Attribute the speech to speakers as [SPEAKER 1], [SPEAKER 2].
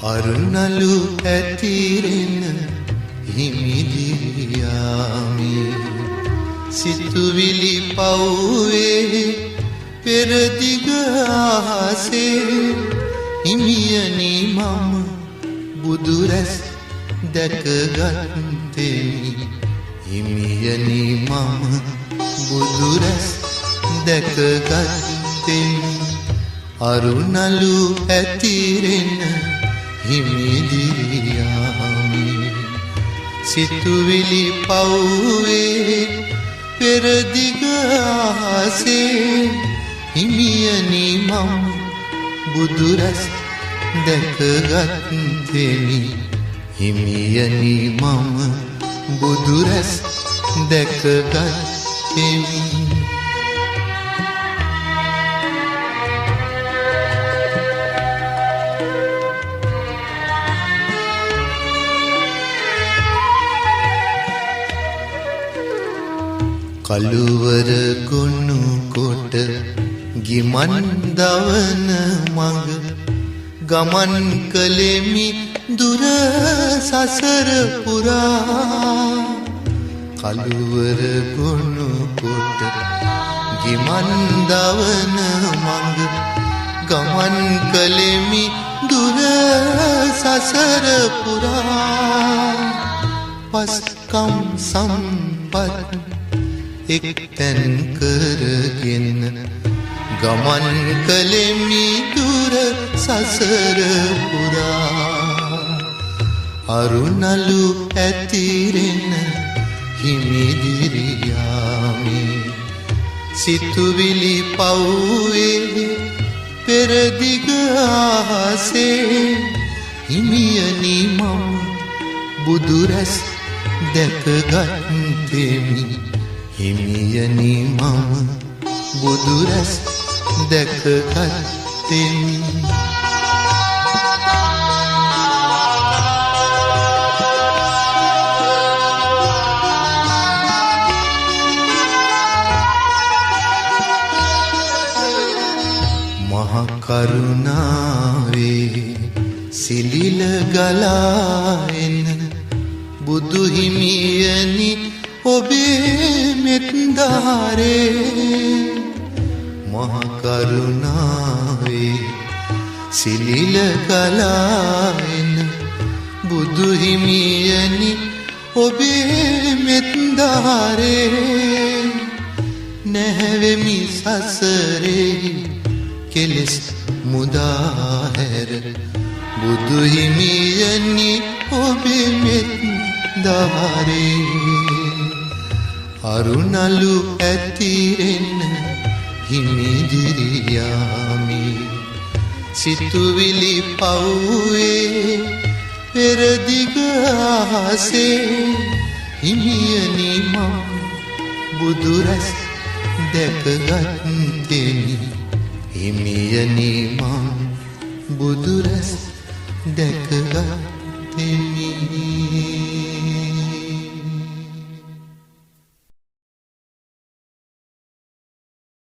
[SPEAKER 1] අරුණලු ඇතිරෙන හිමිදිරියාමි සිතුවිලි පවුවේ පෙරදිග ආසේ හිමියනි මම බුදුරැස් දැකගත්තෙමි හිමියනි මම බුදුරැස් දැකගත්තෙමි අරුණලු ඇතිරෙන හිමිදිරියාමි සිතුවිලි පවුවේ පෙරදිග ආසේ හිමියනි මම බුදුරැස් දැකගත්තෙමි හිමියනි මම බුදුරැස් දැකගත්තෙමි කළුවර ගොනු කොට ගිමන් දවන මඟ ගමන් කළෙමි දුර සසර පුරා කළුවර ගොනු කොට ගිමන් දවන මඟ ගමන් කළෙමි දුර සසර පුරා පස්කම් සම්පත් එක්තැන් කරගෙන ගමන් කළෙමි දුර සසර පුරා අරුණලු ඇතිරෙන හිමිදිරියාමි සිතුවිලි පවුවේ පෙරදිග ආසේ හිමියනි මම බුදුරැස් දැකගත්තෙමි හිමියනි මම බුදුරැස් දැකගත්තෙමි මහ කරුණාවේ සිලිල ගලා එන බුදු හිමියනි ඔබේ මෙත්දාරේ මහ කරුණාවේ සිලිල ගලා එන බුදු හිමියනි ඔබේ මෙත්දාරේ නැහැවෙමි සසරේ කෙලෙස් මුදා හැර බුදු හිමියනි ඔබේ මෙත්දාරේ අරුණලු ඇතිරෙන හිමිදිරියාමි සිතුවිලි පවුවේ පෙරදිග ආසේ හිමියනි මම බුදුරැස් දැකගත්තෙමි හිමියනි මම බුදුරැස් දැකගත්තෙමි